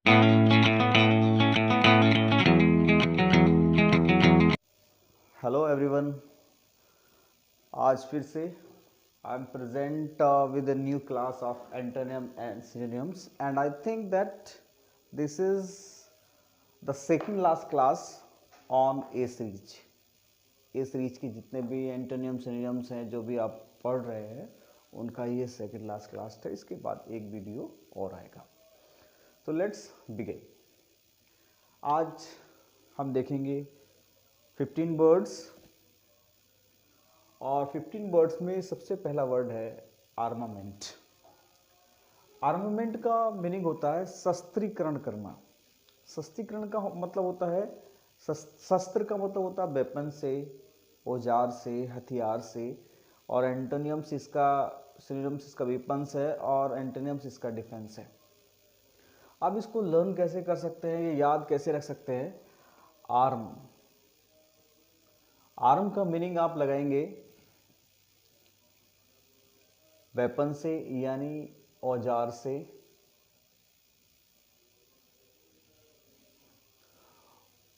Hello everyone, आज फिर से I am present with a new class of antonym and synonyms and I think that this is the second last class on A series. A series की जितने भी antonym synonyms हैं जो भी आप पढ़ रहे हैं उनका ये सेकंड लास्ट क्लास था। इसके बाद एक वीडियो और आएगा। तो लेट्स बिगिन। आज हम देखेंगे 15 वर्ड्स और 15 वर्ड्स में सबसे पहला वर्ड है आर्मामेंट। आर्मामेंट का मीनिंग होता है शस्त्रीकरण करना। शस्त्रीकरण का मतलब होता है शस्त्र का मतलब होता है वेपन से, औजार से, हथियार से। और एंटोनियम्स इसका सिनोनिम्स इसका वेपन्स है और एंटोनियम्स इसका डिफेंस है। अब इसको लर्न कैसे कर सकते हैं, ये याद कैसे रख सकते हैं? आर्म। आर्म का मीनिंग आप लगाएंगे वेपन से यानी औजार से,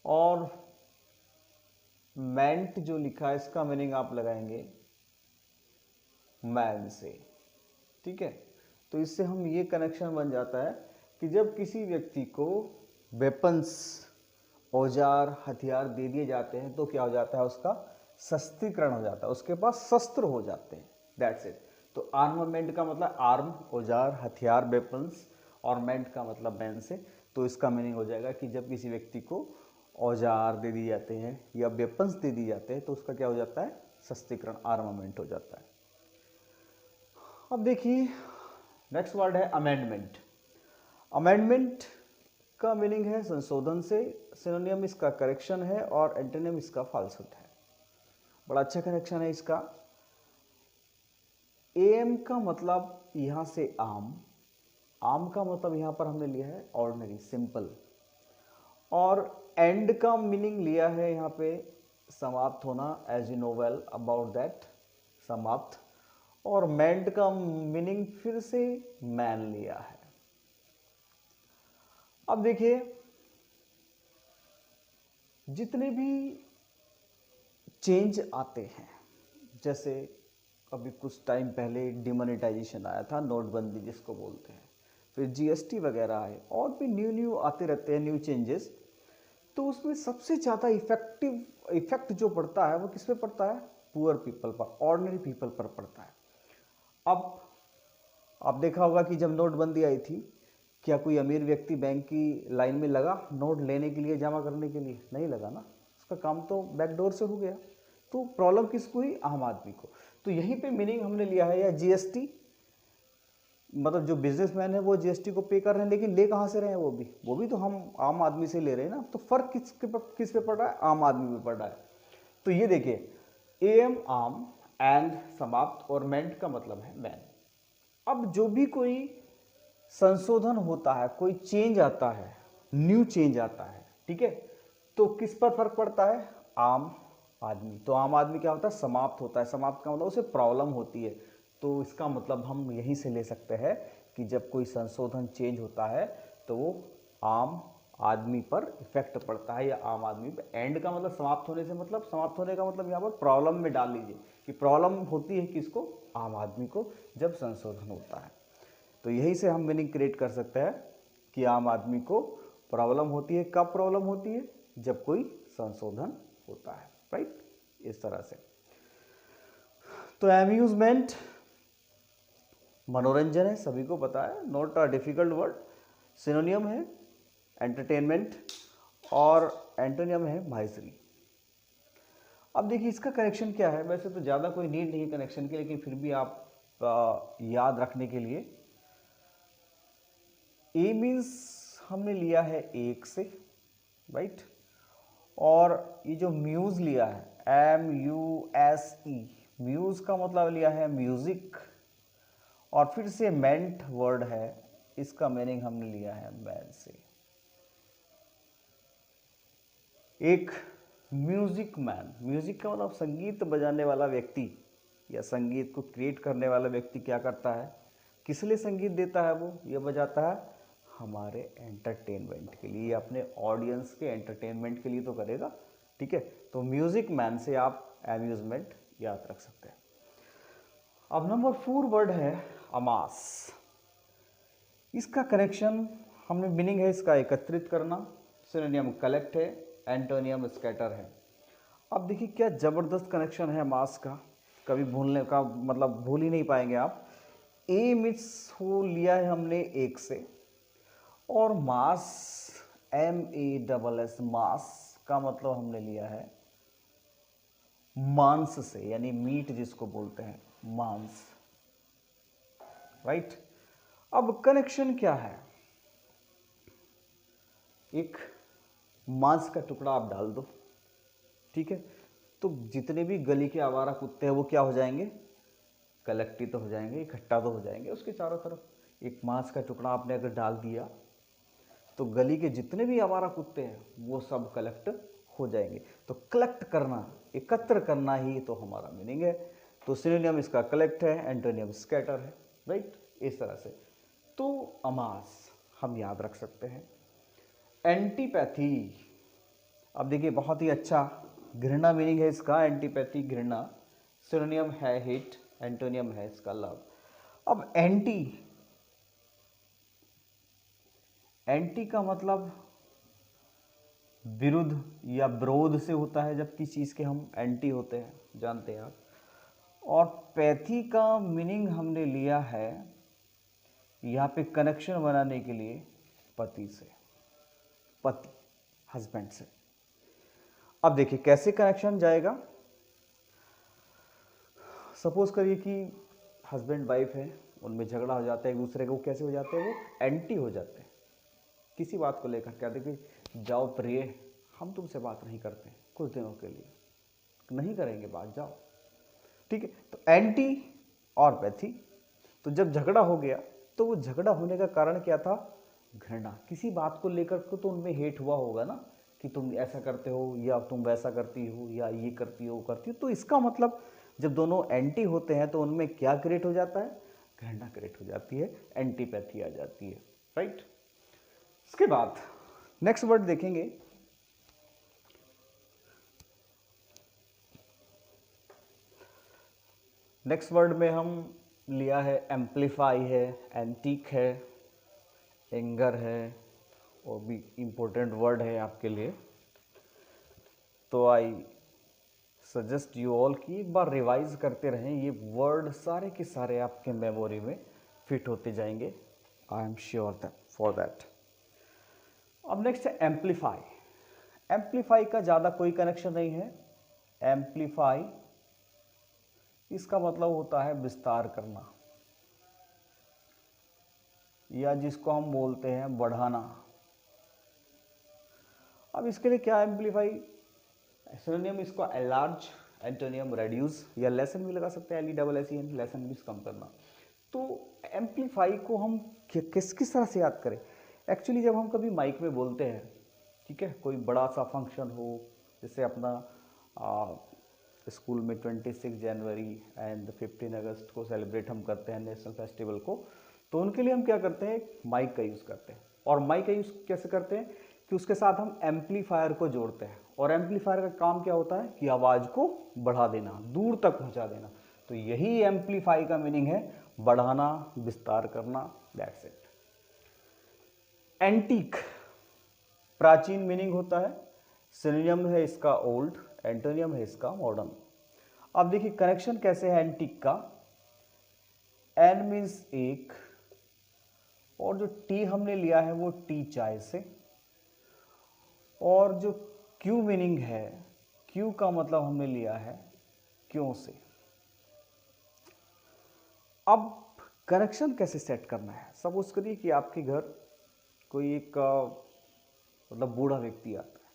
और मेंट जो लिखा है इसका मीनिंग आप लगाएंगे मैन से। ठीक है, तो इससे हम ये कनेक्शन बन जाता है कि जब किसी व्यक्ति को वेपन्स, औजार, हथियार दे दिए जाते हैं तो क्या हो जाता है? उसका शस्त्रीकरण हो जाता है, उसके पास शस्त्र हो जाते हैं। That's it. तो आर्मामेंट का मतलब आर्म, औजार, हथियार, वेपन्स, और मेंट का मतलब मैन से। तो इसका मीनिंग हो जाएगा कि जब किसी व्यक्ति को औजार दे दिए जाते हैं या वेपन्स दे दिए जाते हैं तो उसका क्या हो जाता है? शस्त्रीकरण, आर्मामेंट हो जाता है। अब देखिए नेक्स्ट वर्ड है अमेंडमेंट। अमेंडमेंट का मीनिंग है संशोधन से। सिनोनियम इसका करेक्शन है और एंटोनिम इसका फाल्सुट है। बड़ा अच्छा करेक्शन है इसका। एम का मतलब यहां से आम, आम का मतलब यहां पर हमने लिया है ऑर्डिनरी, सिंपल। और एंड का मीनिंग लिया है यहां पे समाप्त होना, as you know well about that, समाप्त। और मेंट का मीनिंग फिर से मैन लिया है। अब देखिए जितने भी चेंज आते हैं, जैसे अभी कुछ टाइम पहले डिमोनेटाइजेशन आया था, नोटबंदी जिसको बोलते हैं, फिर जीएसटी वगैरह आए, और भी न्यू आते रहते हैं न्यू चेंजेस। तो उसमें सबसे ज़्यादा इफेक्ट जो पड़ता है वो किस पे पड़ता है? पुअर पीपल पर, ऑर्डिनरी पीपल पर पड़ता है। अब आप देखा होगा कि जब नोटबंदी आई थी, क्या कोई अमीर व्यक्ति बैंक की लाइन में लगा नोट लेने के लिए, जमा करने के लिए? नहीं लगा ना, उसका काम तो बैकडोर से हो गया। तो प्रॉब्लम किसको हुई? आम आदमी को। तो यहीं पे मीनिंग हमने लिया है, या जीएसटी, मतलब जो बिजनेसमैन है वो जीएसटी को पे कर रहे हैं, लेकिन ले कहाँ से रहे हैं? वो भी तो हम आम आदमी से ले रहे हैं ना। तो फर्क किस पे पड़ रहा है? आम आदमी पे पड़ रहा है। तो ये देखिए एम आम, एंड समाप्त, और मेंट का मतलब है मैन। अब जो भी कोई संशोधन होता है, कोई चेंज आता है, न्यू चेंज आता है, ठीक है, तो किस पर फर्क पड़ता है? आम आदमी। तो आम आदमी क्या होता है? समाप्त होता है। समाप्त का मतलब उसे प्रॉब्लम होती है। तो इसका मतलब हम यहीं से ले सकते हैं कि जब कोई संशोधन, चेंज होता है तो वो आम आदमी पर इफेक्ट पड़ता है, या आम आदमी पर। एंड का मतलब समाप्त होने से, मतलब समाप्त होने का मतलब यहाँ पर प्रॉब्लम में डाल लीजिए कि प्रॉब्लम होती है किसको? आम आदमी को, जब संशोधन होता है। तो यही से हम मीनिंग क्रिएट कर सकते हैं कि आम आदमी को प्रॉब्लम होती है। कब प्रॉब्लम होती है? जब कोई संशोधन होता है, राइट? इस तरह से। तो अम्यूजमेंट मनोरंजन है, सभी को पता है, नॉट अ डिफिकल्ट वर्ड। सिनोनियम है एंटरटेनमेंट, और एंटोनियम है माइजरी। अब देखिए इसका कनेक्शन क्या है। वैसे तो ज़्यादा कोई नीड नहीं है कनेक्शन की, लेकिन फिर भी आप याद रखने के लिए, ए मीन्स हमने लिया है एक से, राइट? और ये जो म्यूज लिया है MUSE, म्यूज का मतलब लिया है म्यूजिक। और फिर से मेंट वर्ड है, इसका मीनिंग हमने लिया है मैन से। एक म्यूजिक मैन, म्यूजिक का मतलब संगीत बजाने वाला व्यक्ति या संगीत को क्रिएट करने वाला व्यक्ति क्या करता है? किस लिए संगीत देता है वो, ये बजाता है हमारे एंटरटेनमेंट के लिए, अपने ऑडियंस के एंटरटेनमेंट के लिए तो करेगा, ठीक है। तो म्यूजिक मैन से आप एम्यूजमेंट याद रख सकते हैं। अब नंबर 4 वर्ड है अमास। इसका कनेक्शन हमने मीनिंग है इसका एकत्रित करना, सिनोनियम कलेक्ट है, एंटोनियम स्कैटर है। अब देखिए क्या जबरदस्त कनेक्शन है अमास का, कभी भूलने का मतलब भूल ही नहीं पाएंगे आप। ए मिक्स हो लिया है हमने एक से, और मास MASS मास का मतलब हमने लिया है मांस से, यानी मीट जिसको बोलते हैं मांस, राइट। अब कनेक्शन क्या है, एक मांस का टुकड़ा आप डाल दो, ठीक है, तो जितने भी गली के आवारा कुत्ते हैं वो क्या हो जाएंगे, कलेक्ट ही तो हो जाएंगे, इकट्ठा तो हो जाएंगे उसके चारों तरफ। एक मांस का टुकड़ा आपने अगर डाल दिया तो गली के जितने भी आवारा कुत्ते हैं वो सब कलेक्ट हो जाएंगे। तो कलेक्ट करना, एकत्र करना ही तो हमारा मीनिंग है। तो सिनोनियम इसका कलेक्ट है, एंटोनियम स्कैटर है, राइट, इस तरह से। तो अमास हम याद रख सकते हैं। एंटीपैथी, अब देखिए बहुत ही अच्छा घृणा मीनिंग है इसका, एंटीपैथी घृणा, सिनोनियम है हेट, एंटोनियम है इसका लव। अब एंटी, एंटी का मतलब विरुद्ध या विरोध से होता है, जब किसी चीज़ के हम एंटी होते हैं, जानते हैं आप। और पैथी का मीनिंग हमने लिया है यहाँ पे कनेक्शन बनाने के लिए पति से, पति हस्बैंड से। अब देखिए कैसे कनेक्शन जाएगा। सपोज करिए कि हस्बैंड वाइफ है, उनमें झगड़ा हो जाता है एक दूसरे को, कैसे हो जाते हैं वो एंटी हो जाते हैं किसी बात को लेकर। कहते कि जाओ प्रिय, हम तुमसे बात नहीं करते कुछ दिनों के लिए, नहीं करेंगे बात, जाओ, ठीक है। तो एंटी और पैथी। तो जब झगड़ा हो गया तो वो झगड़ा होने का कारण क्या था, घृणा, किसी बात को लेकर को तो उनमें हेट हुआ होगा ना, कि तुम ऐसा करते हो या तुम वैसा करती हो या ये करती हो वो करती हो। तो इसका मतलब जब दोनों एंटी होते हैं तो उनमें क्या क्रिएट हो जाता है, घृणा क्रिएट हो जाती है, एंटीपैथी आ जाती है, राइट। इसके बाद नेक्स्ट वर्ड देखेंगे, नेक्स्ट वर्ड में हम लिया है एम्पलीफाई है, एंटीक है, एंगर है, और भी इम्पोर्टेंट वर्ड है आपके लिए। तो आई सजेस्ट यू ऑल कि एक बार रिवाइज करते रहें, ये वर्ड सारे के सारे आपके मेमोरी में फिट होते जाएंगे, I am sure that for that. अब नेक्स्ट है एम्पलीफाई। एम्पलीफाई का ज़्यादा कोई कनेक्शन नहीं है। एम्पलीफाई इसका मतलब होता है विस्तार करना, या जिसको हम बोलते हैं बढ़ाना। अब इसके लिए क्या एम्पलीफाई, सिनोनियम इसको एलार्ज, एंटोनियम रेड्यूस, या लेसन भी लगा सकते हैं, LESSEN, लेसन भी कम करना। तो एम्पलीफाई को हम किस किस तरह से याद करें। एक्चुअली जब हम कभी माइक में बोलते हैं, ठीक है, कोई बड़ा सा फंक्शन हो, जैसे अपना स्कूल में 26 जनवरी एंड 15 अगस्त को सेलिब्रेट हम करते हैं, नेशनल फेस्टिवल को, तो उनके लिए हम क्या करते हैं, माइक का यूज़ करते हैं। और माइक का यूज़ कैसे करते हैं कि उसके साथ हम एम्पलीफायर को जोड़ते हैं, और एम्पलीफायर का काम क्या होता है कि आवाज़ को बढ़ा देना, दूर तक पहुंचा देना। तो यही एम्पलीफाई का मीनिंग है, बढ़ाना, विस्तार करना, दैट्स इट। एंटीक प्राचीन मीनिंग होता है, सिनोनियम है इसका ओल्ड, एंटोनियम है इसका मॉडर्न। अब देखिए कनेक्शन कैसे है एंटीक का, एन मीन्स एक, और जो टी हमने लिया है वो टी चाय से, और जो क्यू मीनिंग है, क्यू का मतलब हमने लिया है क्यों से। अब कनेक्शन कैसे सेट करना है, सपोज करिए कि आपके घर कोई एक मतलब बूढ़ा व्यक्ति आता है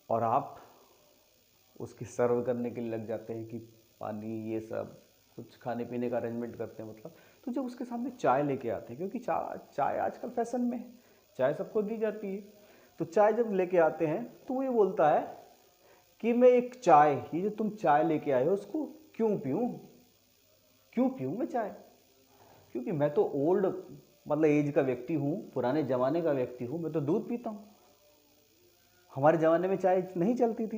और आप उसकी सर्व करने के लिए लग जाते हैं कि पानी ये सब कुछ खाने पीने का अरेंजमेंट करते हैं मतलब। तो जब उसके सामने चाय लेके आते हैं, क्योंकि चाय आजकल फैशन में है, चाय सबको दी जाती है, तो चाय जब लेके आते हैं तो वो ये बोलता है कि मैं एक चाय, ये जो तुम चाय लेके आए हो उसको क्यों पीऊँ, क्यों पीऊँ मैं चाय, क्योंकि मैं तो ओल्ड मतलब एज का व्यक्ति हूँ, पुराने ज़माने का व्यक्ति हूँ, मैं तो दूध पीता हूँ। हमारे ज़माने में चाय नहीं चलती थी,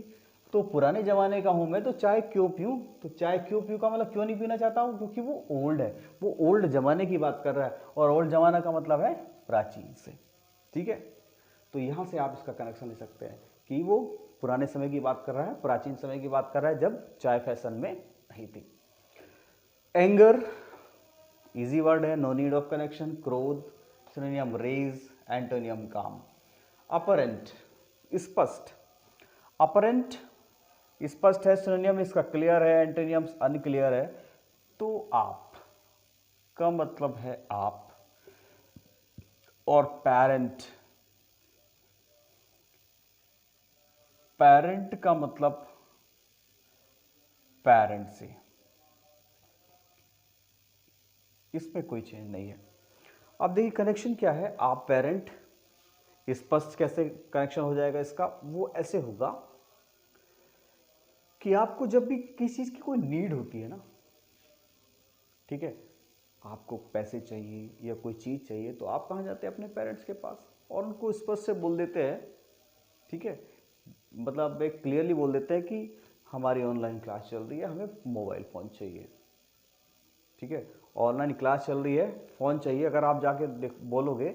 तो पुराने ज़माने का हूँ मैं, तो चाय क्यों पीऊँ? तो चाय क्यों पीऊँ का मतलब क्यों नहीं पीना चाहता हूँ? क्योंकि वो ओल्ड है, वो ओल्ड ज़माने की बात कर रहा है, और ओल्ड ज़माना का मतलब है प्राचीन से। ठीक है, तो यहाँ से आप इसका कनेक्शन ले सकते हैं कि वो पुराने समय की बात कर रहा है, प्राचीन समय की बात कर रहा है, जब चाय फैशन में नहीं थी। एंगर, इजी वर्ड है, नो नीड ऑफ कनेक्शन। क्रोध, सिनोनियम रेज, एंटोनियम काम। अपरेंट, स्पष्ट। अपरेंट स्पष्ट है, सिनोनियम इसका क्लियर है, एंटोनियम अनक्लियर है। तो आप का मतलब है आप, और पेरेंट, पेरेंट का मतलब पेरेंट से, इसमें कोई चेंज नहीं है। अब देखिए कनेक्शन क्या है, आप पेरेंट, स्पष्ट कैसे कनेक्शन हो जाएगा इसका? वो ऐसे होगा कि आपको जब भी किसी चीज़ की कोई नीड होती है ना, ठीक है, आपको पैसे चाहिए या कोई चीज़ चाहिए, तो आप कहाँ जाते हैं? अपने पेरेंट्स के पास, और उनको स्पष्ट से बोल देते हैं। ठीक है, मतलब एक क्लियरली बोल देते हैं कि हमारी ऑनलाइन क्लास चल रही है, हमें मोबाइल फ़ोन चाहिए। ठीक है, ऑनलाइन क्लास चल रही है, फ़ोन चाहिए। अगर आप जाके बोलोगे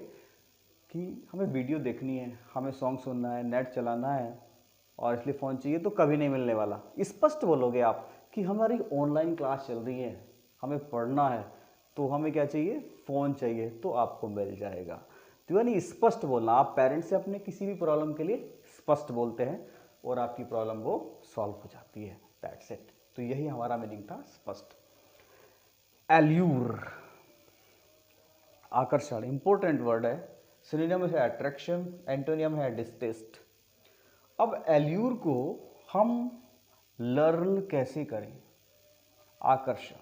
कि हमें वीडियो देखनी है, हमें सॉन्ग सुनना है, नेट चलाना है, और इसलिए फ़ोन चाहिए, तो कभी नहीं मिलने वाला। स्पष्ट बोलोगे आप कि हमारी ऑनलाइन क्लास चल रही है, हमें पढ़ना है, तो हमें क्या चाहिए? फ़ोन चाहिए, तो आपको मिल जाएगा। तो यानी स्पष्ट बोलना, आप पेरेंट्स से अपने किसी भी प्रॉब्लम के लिए स्पष्ट बोलते हैं, और आपकी प्रॉब्लम वो सॉल्व हो जाती है। That's it. तो यही हमारा मीनिंग था स्पष्ट। एल्यूर, आकर्षण, इंपॉर्टेंट वर्ड है। सिनोनियम है अट्रैक्शन, एंटोनियम है डिस्टेस्ट। अब एल्यूर को हम लर्न कैसे करें? आकर्षण,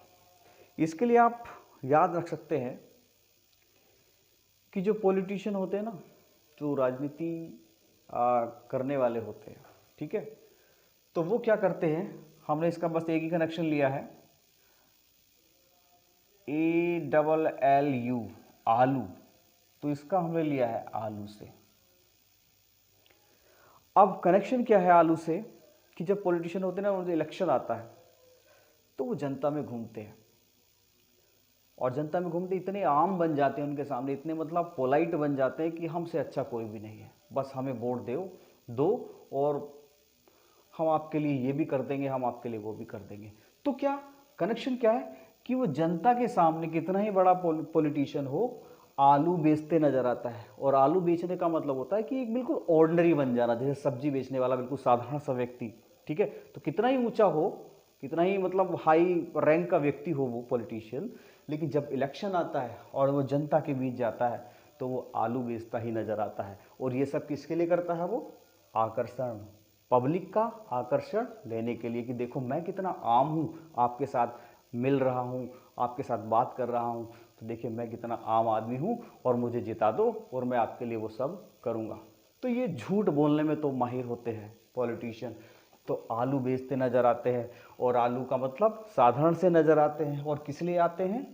इसके लिए आप याद रख सकते हैं कि जो पॉलिटिशियन होते हैं ना, जो राजनीति करने वाले होते हैं, ठीक है, तो वो क्या करते हैं? हमने इसका बस एक ही कनेक्शन लिया है, ALLU, आलू, तो इसका हमने लिया है आलू से। अब कनेक्शन क्या है आलू से, कि जब पॉलिटिशियन होते हैं ना, उनसे इलेक्शन आता है, तो वो जनता में घूमते हैं, और जनता में घूमते इतने आम बन जाते हैं उनके सामने, इतने मतलब पोलाइट बन जाते हैं कि हमसे अच्छा कोई भी नहीं है, बस हमें वोट दो, और हम आपके लिए ये भी कर देंगे, हम आपके लिए वो भी कर देंगे। तो क्या कनेक्शन क्या है कि वो जनता के सामने कितना ही बड़ा पॉलिटिशियन हो, आलू बेचते नजर आता है। और आलू बेचने का मतलब होता है कि एक बिल्कुल ऑर्डिनरी बन जाना, जैसे सब्जी बेचने वाला बिल्कुल साधारण सा व्यक्ति। ठीक है, तो कितना ही ऊंचा हो, कितना ही मतलब हाई रैंक का व्यक्ति हो वो पॉलिटिशियन, लेकिन जब इलेक्शन आता है और वो जनता के बीच जाता है, तो वो आलू बेचता ही नजर आता है। और ये सब किसके लिए करता है? वो आकर्षण, पब्लिक का आकर्षण लेने के लिए, कि देखो मैं कितना आम हूँ, आपके साथ मिल रहा हूँ, आपके साथ बात कर रहा हूँ, तो देखिए मैं कितना आम आदमी हूँ, और मुझे जिता दो, और मैं आपके लिए वो सब करूँगा। तो ये झूठ बोलने में तो माहिर होते हैं पॉलिटिशियन, तो आलू बेचते नजर आते हैं, और आलू का मतलब साधारण से नजर आते हैं, और किस लिए आते हैं?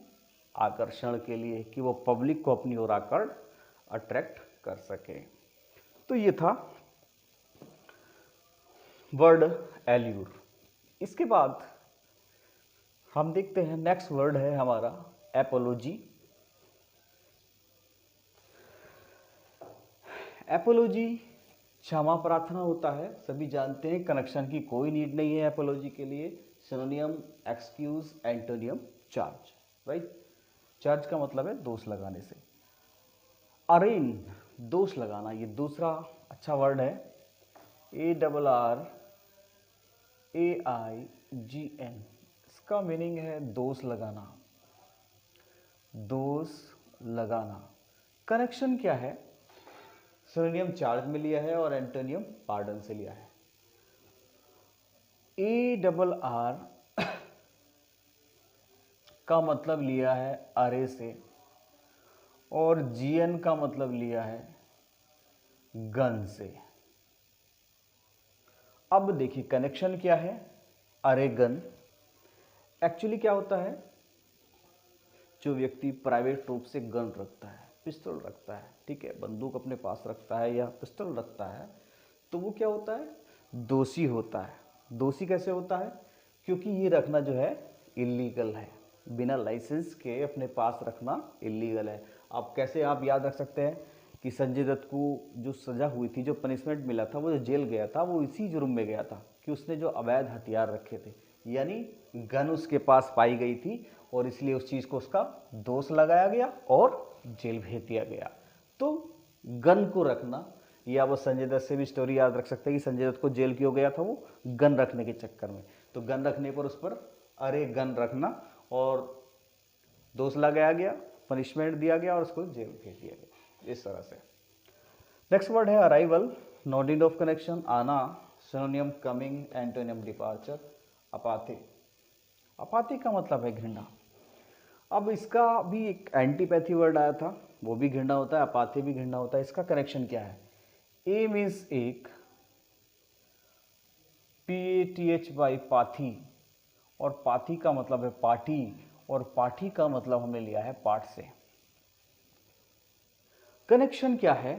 आकर्षण के लिए, कि वो पब्लिक को अपनी ओर आकर अट्रैक्ट कर सके। तो ये था वर्ड एल्यूर। इसके बाद हम देखते हैं नेक्स्ट वर्ड है हमारा एपोलॉजी। एपोलॉजी क्षमा प्रार्थना होता है, सभी जानते हैं, कनेक्शन की कोई नीड नहीं है एपोलॉजी के लिए। सिनोनियम excuse, antonym charge, right. Charge का मतलब है दोष लगाने से। अरेन, दोष लगाना, ये दूसरा अच्छा वर्ड है, ARRAIGN, इसका मीनिंग है दोष लगाना, दोष लगाना। कनेक्शन क्या है? सिनोनियम चार्ज में लिया है, और एंटोनियम पार्डन से लिया है। ARR का मतलब लिया है अरे से, और GN का मतलब लिया है गन से। अब देखिए कनेक्शन क्या है, अरे गन। एक्चुअली क्या होता है, जो व्यक्ति प्राइवेट रूप से गन रखता है, पिस्टल रखता है, ठीक है, बंदूक अपने पास रखता है या पिस्टल रखता है, तो वो क्या होता है, दोषी होता है। दोषी कैसे होता है, क्योंकि ये रखना जो है इलीगल है, बिना लाइसेंस के अपने पास रखना इलीगल है। अब कैसे आप याद रख सकते हैं कि संजय दत्त को जो सज़ा हुई थी, जो पनिशमेंट मिला था, वो जो जेल गया था, वो इसी जुर्म में गया था कि उसने जो अवैध हथियार रखे थे, यानी गन उसके पास पाई गई थी और इसलिए उस चीज़ को उसका दोष लगाया गया और जेल भेज दिया गया। तो गन को रखना, या वो संजय दत्त से भी स्टोरी याद रख सकते हैं कि संजय दत्त को जेल क्यों गया था, वो गन रखने के चक्कर में। तो गन रखने पर उस पर अरे गन रखना और दोष लगाया गया, पनिशमेंट दिया गया और उसको जेल भेज दिया गया, इस तरह से। नेक्स्ट वर्ड है अराइवल, नॉडिंग ऑफ कनेक्शन, आना, सिनोनियम कमिंग, एंटोनियम डिपार्चर, अपाथे। अपाथे का मतलब है घृणा। अब इसका भी एक एंटीपैथी वर्ड आया था, वो भी घृणा होता है, अपाथे भी घृणा होता है। इसका कनेक्शन क्या है, ए मीन्स एक, PATHY पाथी, और पाथी का मतलब है पाठी, और पाठी का मतलब हमने लिया है पाठ से। कनेक्शन क्या है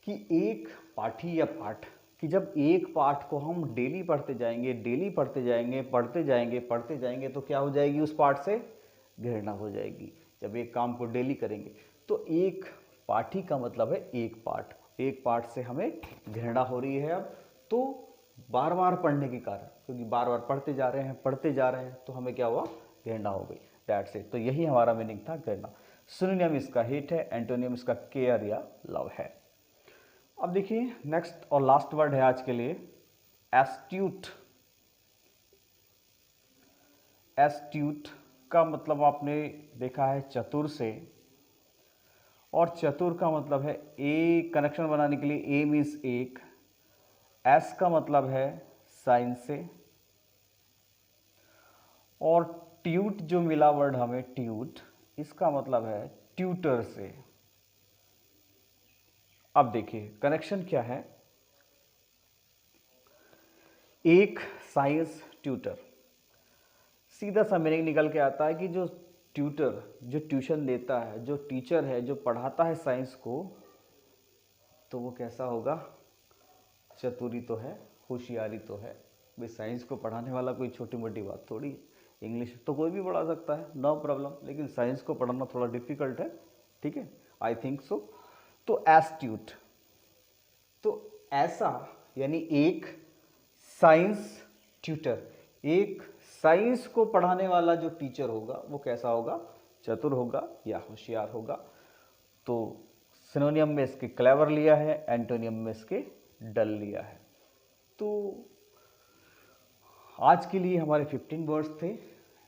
कि एक पाठी या पाठ, कि जब एक पाठ को हम डेली पढ़ते जाएंगे, डेली पढ़ते जाएंगे, पढ़ते जाएंगे, पढ़ते जाएंगे, तो क्या हो जाएगी, उस पाठ से घृणा हो जाएगी। जब एक काम को डेली करेंगे, तो एक पाठी का मतलब है एक पाठ, एक पाठ से हमें घृणा हो रही है अब, तो बार बार पढ़ने के कारण, क्योंकि बार बार पढ़ते जा रहे हैं, पढ़ते जा रहे हैं, तो हमें क्या हुआ, घृणा हो गई, दैट्स इट। तो यही हमारा मीनिंग था घृणा। सिनोनियम इसका हेट है, एंटोनियम इसका केयर या लव है। अब देखिए नेक्स्ट और लास्ट वर्ड है आज के लिए, एस्ट्यूट। एस्ट्यूट का मतलब आपने देखा है चतुर से, और चतुर का मतलब है ए, कनेक्शन बनाने के लिए ए मीन्स एक, एस का मतलब है साइंस से, और ट्यूट जो मिला वर्ड हमें ट्यूट, इसका मतलब है ट्यूटर से। अब देखिए कनेक्शन क्या है, एक साइंस ट्यूटर, सीधा सा मीनिंग निकल के आता है कि जो ट्यूटर, जो ट्यूशन देता है, जो टीचर है, जो पढ़ाता है साइंस को, तो वो कैसा होगा, चतुरी तो है, होशियारी तो है। भाई साइंस को पढ़ाने वाला कोई छोटी मोटी बात थोड़ी है, इंग्लिश तो कोई भी पढ़ा सकता है, नो प्रॉब्लम, लेकिन साइंस को पढ़ाना थोड़ा डिफिकल्ट है, ठीक है, आई थिंक सो। तो एस्ट्यूट, तो ऐसा यानी एक साइंस ट्यूटर, एक साइंस को पढ़ाने वाला जो टीचर होगा वो कैसा होगा, चतुर होगा या होशियार होगा। तो सिनोनियम में इसके क्लेवर लिया है, एंटोनियम में इसके डल लिया है। तो आज के लिए हमारे 15 वर्ड्स थे,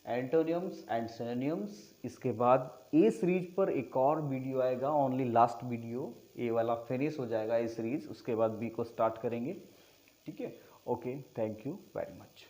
एंटोनियम्स एंड सिनोनियम्स। इसके बाद ए सीरीज पर एक और वीडियो आएगा, ओनली लास्ट वीडियो, ए वाला फिनिश हो जाएगा ए सीरीज, उसके बाद बी को स्टार्ट करेंगे, ठीक है। Okay, thank you very much.